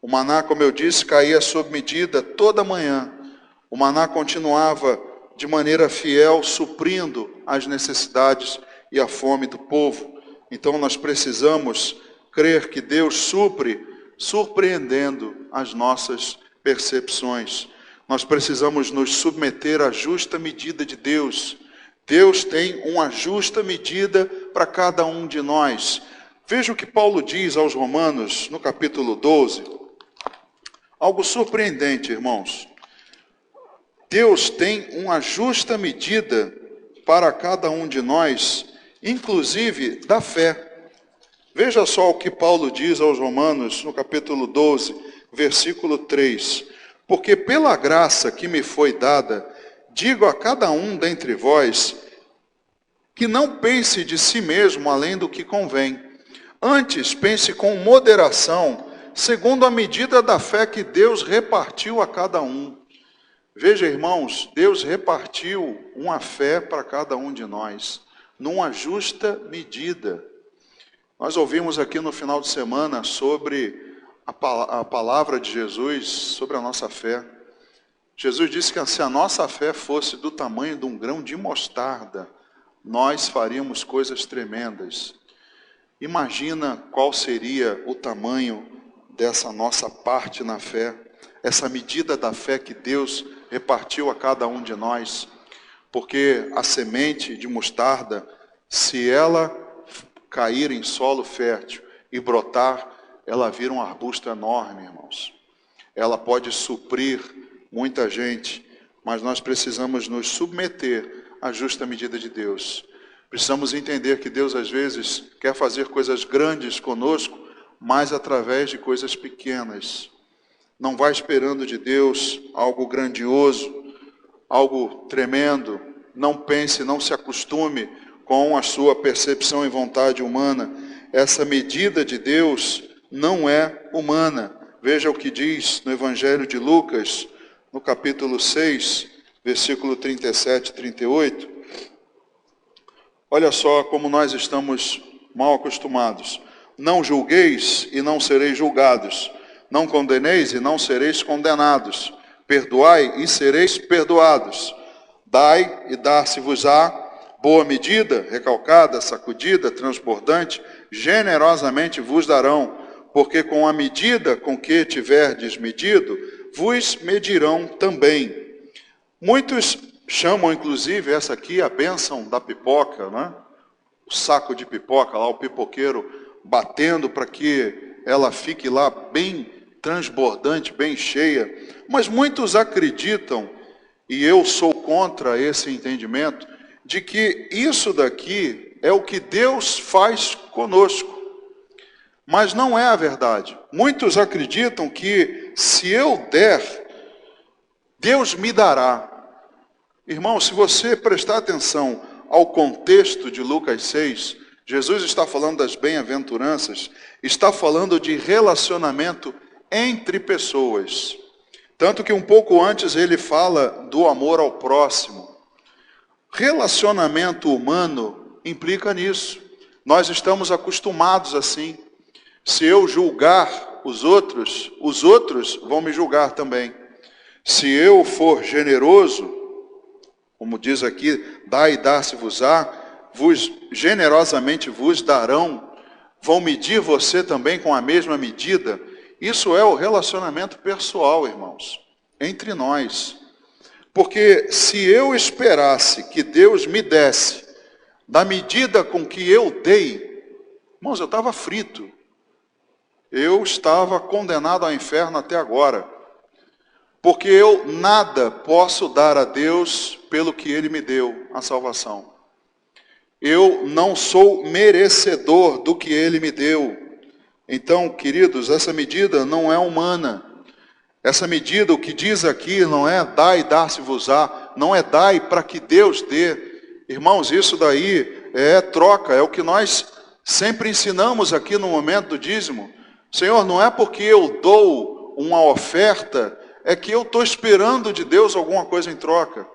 O maná, como eu disse, caía sob medida toda manhã. O maná continuava de maneira fiel, suprindo as necessidades e a fome do povo. Então nós precisamos crer que Deus supre, surpreendendo as nossas percepções. Nós precisamos nos submeter à justa medida de Deus. Deus tem uma justa medida para cada um de nós. Veja o que Paulo diz aos Romanos, no capítulo 12. Algo surpreendente, irmãos. Deus tem uma justa medida para cada um de nós, inclusive da fé. Veja só o que Paulo diz aos Romanos, no capítulo 12, versículo 3. Porque pela graça que me foi dada, digo a cada um dentre vós, que não pense de si mesmo além do que convém. Antes, pense com moderação, segundo a medida da fé que Deus repartiu a cada um. Veja, irmãos, Deus repartiu uma fé para cada um de nós, numa justa medida. Nós ouvimos aqui no final de semana sobre a palavra de Jesus, sobre a nossa fé. Jesus disse que se a nossa fé fosse do tamanho de um grão de mostarda, nós faríamos coisas tremendas. Imagina qual seria o tamanho dessa nossa parte na fé, essa medida da fé que Deus repartiu a cada um de nós, porque a semente de mostarda, se ela cair em solo fértil e brotar, ela vira um arbusto enorme, irmãos. Ela pode suprir muita gente, mas nós precisamos nos submeter à justa medida de Deus. Precisamos entender que Deus às vezes quer fazer coisas grandes conosco, mas através de coisas pequenas. Não vá esperando de Deus algo grandioso, algo tremendo. Não pense, não se acostume com a sua percepção e vontade humana. Essa medida de Deus não é humana. Veja o que diz no Evangelho de Lucas, no capítulo 6, versículo 37 e 38. Olha só como nós estamos mal acostumados. Não julgueis e não sereis julgados. Não condeneis e não sereis condenados. Perdoai e sereis perdoados. Dai e dar-se-vos-á boa medida, recalcada, sacudida, transbordante, generosamente vos darão, porque com a medida com que tiverdes medido, vos medirão também. Muitos chamam, inclusive, essa aqui a bênção da pipoca, né? O saco de pipoca, lá o pipoqueiro batendo para que ela fique lá bem transbordante, bem cheia. Mas muitos acreditam, e eu sou contra esse entendimento, de que isso daqui é o que Deus faz conosco. Mas não é a verdade. Muitos acreditam que se eu der, Deus me dará. Irmão, se você prestar atenção ao contexto de Lucas 6, Jesus está falando das bem-aventuranças, está falando de relacionamento entre pessoas. Tanto que um pouco antes ele fala do amor ao próximo. Relacionamento humano implica nisso. Nós estamos acostumados assim. Se eu julgar os outros vão me julgar também. Se eu for generoso, como diz aqui, dai e dar-se-vos-á, generosamente vos darão, vão medir você também com a mesma medida. Isso é o relacionamento pessoal, irmãos, entre nós. Porque se eu esperasse que Deus me desse da medida com que eu dei, irmãos, eu estava frito. Eu estava condenado ao inferno até agora. Porque eu nada posso dar a Deus pelo que Ele me deu, a salvação. Eu não sou merecedor do que Ele me deu. Então, queridos, essa medida não é humana. Essa medida, o que diz aqui, não é dai e dar-se-vos-á, não é dai para que Deus dê. Irmãos, isso daí é troca, é o que nós sempre ensinamos aqui no momento do dízimo. Senhor, não é porque eu dou uma oferta, é que eu estou esperando de Deus alguma coisa em troca.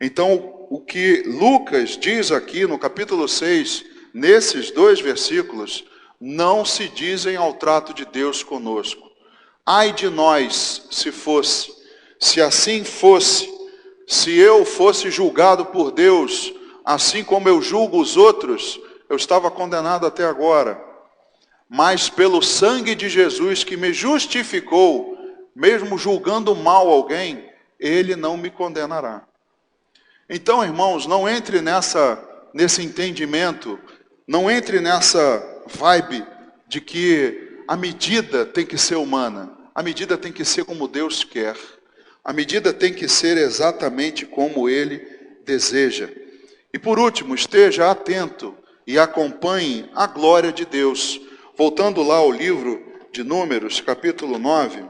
Então, o que Lucas diz aqui no capítulo 6, nesses 2 versículos, não se dizem ao trato de Deus conosco. Ai de nós, se assim fosse, se eu fosse julgado por Deus, assim como eu julgo os outros, eu estava condenado até agora. Mas pelo sangue de Jesus que me justificou, mesmo julgando mal alguém, Ele não me condenará. Então, irmãos, não entre nesse entendimento, não entre nessa vibe de que a medida tem que ser humana. A medida tem que ser como Deus quer. A medida tem que ser exatamente como Ele deseja. E por último, esteja atento e acompanhe a glória de Deus. Voltando lá ao livro de Números, capítulo 9.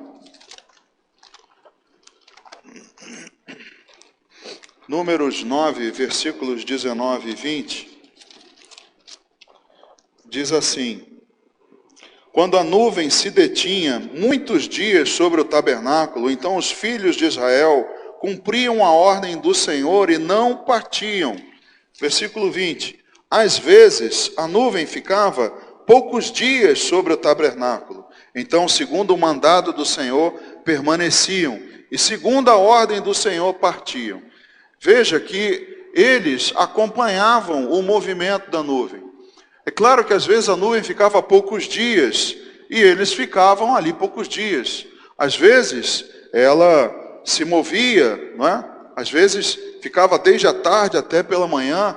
Números 9, versículos 19 e 20. Diz assim: quando a nuvem se detinha muitos dias sobre o tabernáculo, então os filhos de Israel cumpriam a ordem do Senhor e não partiam. Versículo 20. Às vezes a nuvem ficava poucos dias sobre o tabernáculo. Então, segundo o mandado do Senhor, permaneciam. E segundo a ordem do Senhor, partiam. Veja que eles acompanhavam o movimento da nuvem. É claro que às vezes a nuvem ficava poucos dias, e eles ficavam ali poucos dias. Às vezes ela se movia, não é? Às vezes ficava desde a tarde até pela manhã,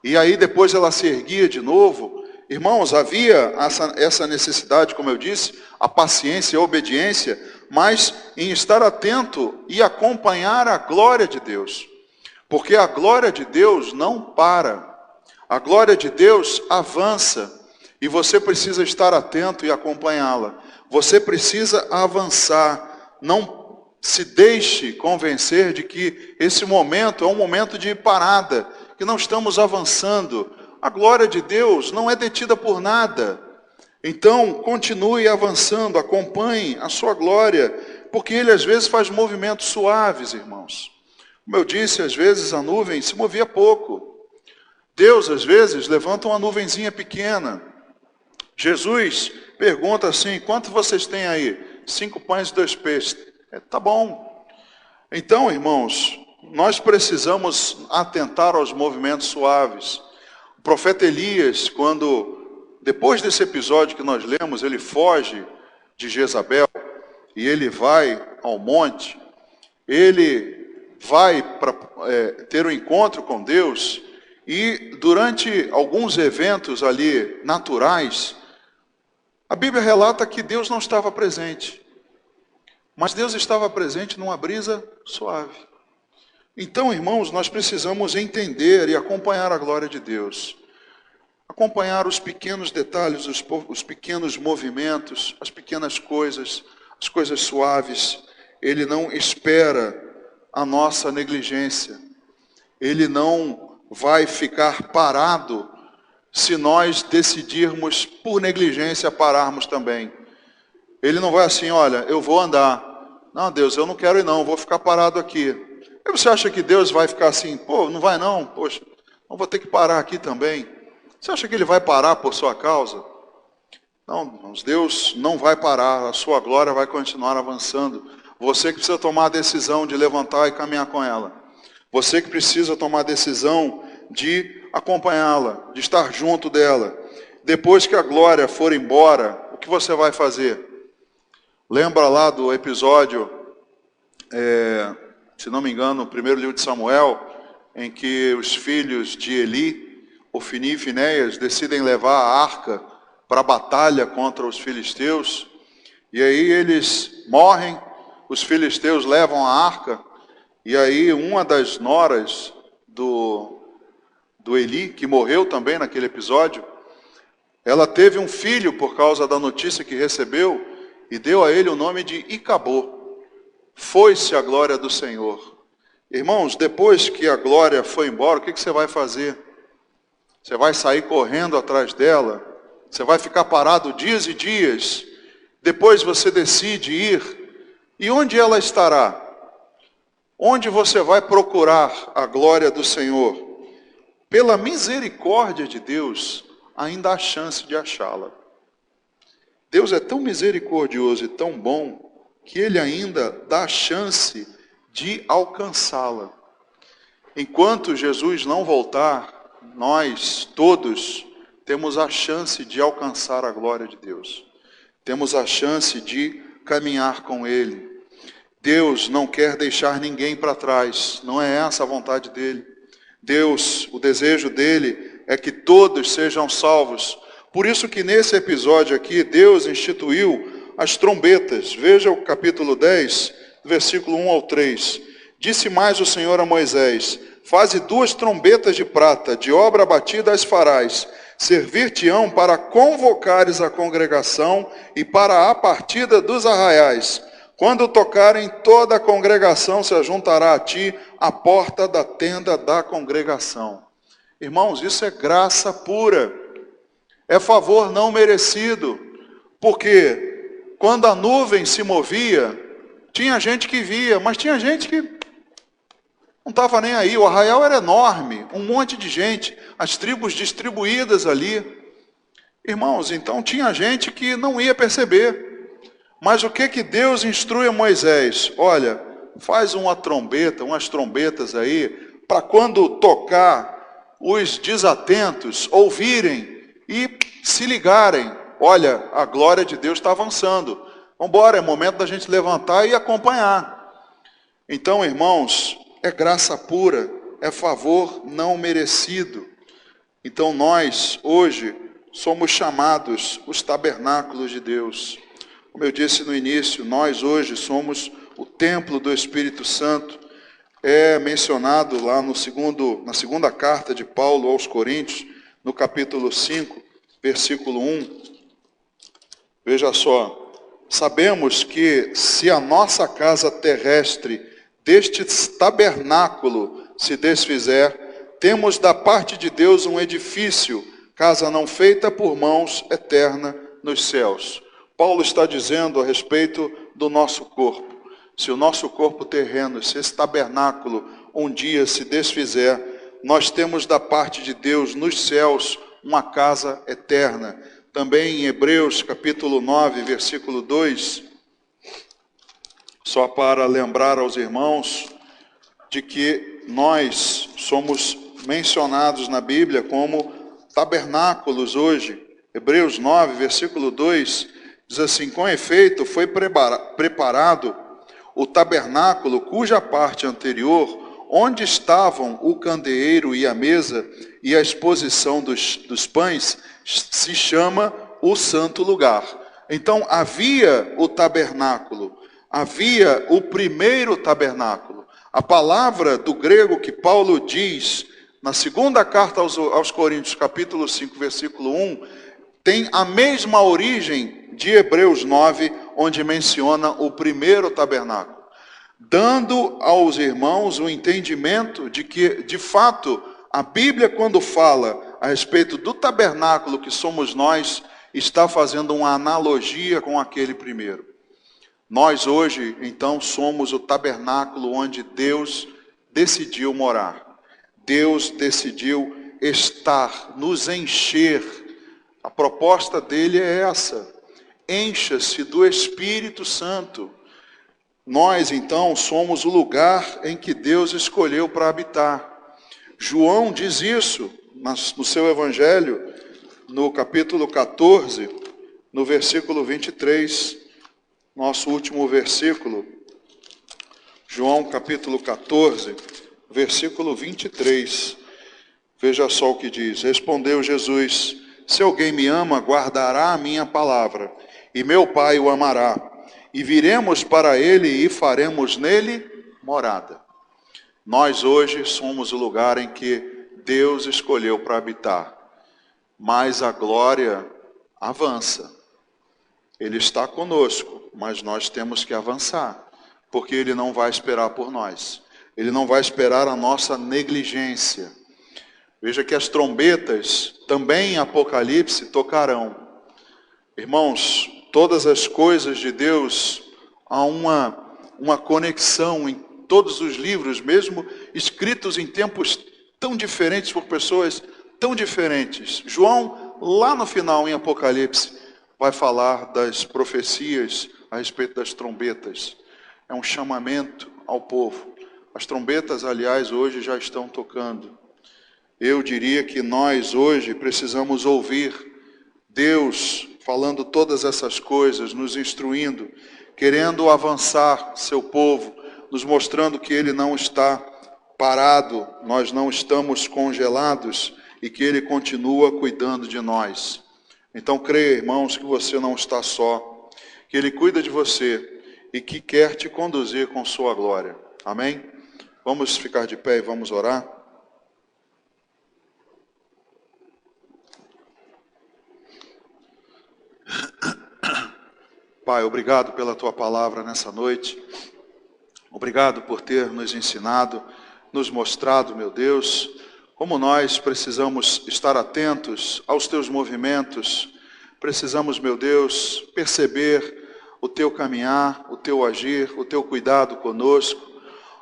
e aí depois ela se erguia de novo. Irmãos, havia essa necessidade, como eu disse, a paciência e a obediência, mas em estar atento e acompanhar a glória de Deus. Porque a glória de Deus não para. A glória de Deus avança. E você precisa estar atento e acompanhá-la. Você precisa avançar. Não se deixe convencer de que esse momento é um momento de parada, que não estamos avançando. A glória de Deus não é detida por nada. Então, continue avançando, acompanhe a sua glória, porque Ele às vezes faz movimentos suaves, irmãos. Como eu disse, às vezes a nuvem se movia pouco. Deus, às vezes, levanta uma nuvenzinha pequena. Jesus pergunta assim: quanto vocês têm aí? 5 pães e 2 peixes. Tá bom. Então, irmãos, nós precisamos atentar aos movimentos suaves. O profeta Elias, depois desse episódio que nós lemos, ele foge de Jezabel e ele vai ao monte, ele vai para ter um encontro com Deus, e durante alguns eventos ali naturais, a Bíblia relata que Deus não estava presente, mas Deus estava presente numa brisa suave. Então, irmãos, nós precisamos entender e acompanhar a glória de Deus. Acompanhar os pequenos detalhes, os pequenos movimentos, as pequenas coisas, as coisas suaves. Ele não espera a nossa negligência. Ele não vai ficar parado se nós decidirmos, por negligência, pararmos também. Ele não vai assim: olha, eu vou andar. Não, Deus, eu não quero ir não, vou ficar parado aqui. Aí você acha que Deus vai ficar assim: pô, não vai não, poxa, não vou ter que parar aqui também. Você acha que Ele vai parar por sua causa? Não, irmãos, Deus não vai parar, a sua glória vai continuar avançando. Você que precisa tomar a decisão de levantar e caminhar com ela. Você que precisa tomar a decisão de acompanhá-la, de estar junto dela. Depois que a glória for embora, o que você vai fazer? Lembra lá do episódio, se não me engano, no primeiro livro de Samuel, em que os filhos de Eli, Ofni e Finéias, decidem levar a arca para a batalha contra os filisteus, e aí eles morrem, os filisteus levam a arca, e aí uma das noras do Eli, que morreu também naquele episódio, ela teve um filho por causa da notícia que recebeu, e deu a ele o nome de Icabô. Foi-se a glória do Senhor. Irmãos, depois que a glória foi embora, o que você vai fazer? Você vai sair correndo atrás dela? Você vai ficar parado dias e dias? Depois você decide ir. E onde ela estará? Onde você vai procurar a glória do Senhor? Pela misericórdia de Deus, ainda há chance de achá-la. Deus é tão misericordioso e tão bom, que Ele ainda dá a chance de alcançá-la. Enquanto Jesus não voltar, nós todos temos a chance de alcançar a glória de Deus. Temos a chance de caminhar com Ele. Deus não quer deixar ninguém para trás, não é essa a vontade dEle. Deus, o desejo dEle é que todos sejam salvos. Por isso que nesse episódio aqui, Deus instituiu as trombetas. Veja o capítulo 10, versículo 1 ao 3. Disse mais o Senhor a Moisés: faze 2 trombetas de prata, de obra batida as farás. Servir-te-ão para convocares a congregação e para a partida dos arraiais. Quando tocarem, toda a congregação se ajuntará a ti à porta da tenda da congregação. Irmãos, isso é graça pura. É favor não merecido. Porque quando a nuvem se movia, tinha gente que via, mas tinha gente que não estava nem aí. O arraial era enorme, um monte de gente, as tribos distribuídas ali. Irmãos, então tinha gente que não ia perceber. Mas o que Deus instrui a Moisés? Olha, faz uma trombeta, umas trombetas aí, para quando tocar, os desatentos ouvirem e se ligarem. Olha, a glória de Deus está avançando. Vamos embora, é momento da gente levantar e acompanhar. Então, irmãos, é graça pura, é favor não merecido. Então nós, hoje, somos chamados os tabernáculos de Deus. Como eu disse no início, nós hoje somos o templo do Espírito Santo. É mencionado lá na segunda carta de Paulo aos Coríntios, no capítulo 5, versículo 1. Veja só, sabemos que se a nossa casa terrestre deste tabernáculo se desfizer, temos da parte de Deus um edifício, casa não feita por mãos, eterna nos céus. Paulo está dizendo a respeito do nosso corpo. Se o nosso corpo terreno, se esse tabernáculo um dia se desfizer, nós temos da parte de Deus nos céus uma casa eterna. Também em Hebreus capítulo 9, versículo 2, só para lembrar aos irmãos de que nós somos mencionados na Bíblia como tabernáculos hoje. Hebreus 9, versículo 2, diz assim: com efeito foi preparado o tabernáculo cuja parte anterior, onde estavam o candeeiro e a mesa e a exposição dos pães, se chama o santo lugar. Então havia o tabernáculo, havia o primeiro tabernáculo. A palavra do grego que Paulo diz na segunda carta aos Coríntios, capítulo 5, versículo 1, tem a mesma origem de Hebreus 9, onde menciona o primeiro tabernáculo, dando aos irmãos o entendimento de que, de fato, a Bíblia, quando fala a respeito do tabernáculo que somos nós, está fazendo uma analogia com aquele primeiro. Nós hoje, então, somos o tabernáculo onde Deus decidiu morar. Deus decidiu estar, nos encher. A proposta dele é essa: encha-se do Espírito Santo. Nós, então, somos o lugar em que Deus escolheu para habitar. João diz isso no seu Evangelho, no capítulo 14, no versículo 23, nosso último versículo. João capítulo 14, versículo 23. Veja só o que diz: respondeu Jesus: se alguém me ama, guardará a minha palavra, e meu Pai o amará, e viremos para ele e faremos nele morada. Nós hoje somos o lugar em que Deus escolheu para habitar, mas a glória avança. Ele está conosco, mas nós temos que avançar, porque Ele não vai esperar por nós. Ele não vai esperar a nossa negligência. Veja que as trombetas, também em Apocalipse, tocarão. Irmãos, todas as coisas de Deus, há uma conexão em todos os livros, mesmo escritos em tempos tão diferentes por pessoas tão diferentes. João, lá no final, em Apocalipse, vai falar das profecias a respeito das trombetas. É um chamamento ao povo. As trombetas, aliás, hoje já estão tocando. Eu diria que nós hoje precisamos ouvir Deus falando todas essas coisas, nos instruindo, querendo avançar seu povo, nos mostrando que Ele não está parado, nós não estamos congelados e que Ele continua cuidando de nós. Então creia, irmãos, que você não está só, que Ele cuida de você e que quer te conduzir com sua glória. Amém? Vamos ficar de pé e vamos orar. Pai, obrigado pela Tua palavra nessa noite. Obrigado por ter nos ensinado, nos mostrado, meu Deus, como nós precisamos estar atentos aos Teus movimentos. Precisamos, meu Deus, perceber o Teu caminhar, o Teu agir, o Teu cuidado conosco.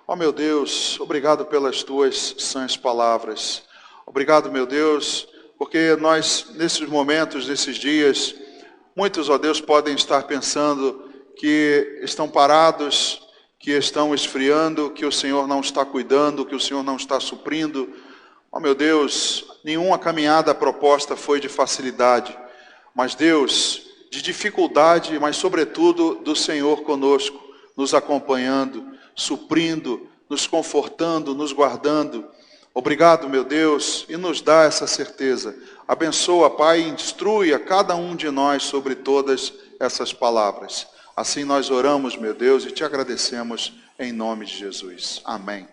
Ó meu Deus, obrigado pelas Tuas sãs palavras. Obrigado, meu Deus, porque nós, nesses momentos, nesses dias, muitos, ó Deus, podem estar pensando que estão parados, que estão esfriando, que o Senhor não está cuidando, que o Senhor não está suprindo. Ó meu Deus, nenhuma caminhada proposta foi de facilidade, mas Deus, de dificuldade, mas sobretudo do Senhor conosco, nos acompanhando, suprindo, nos confortando, nos guardando. Obrigado, meu Deus, e nos dá essa certeza. Abençoa, Pai, e instrui a cada um de nós sobre todas essas palavras. Assim nós oramos, meu Deus, e te agradecemos em nome de Jesus. Amém.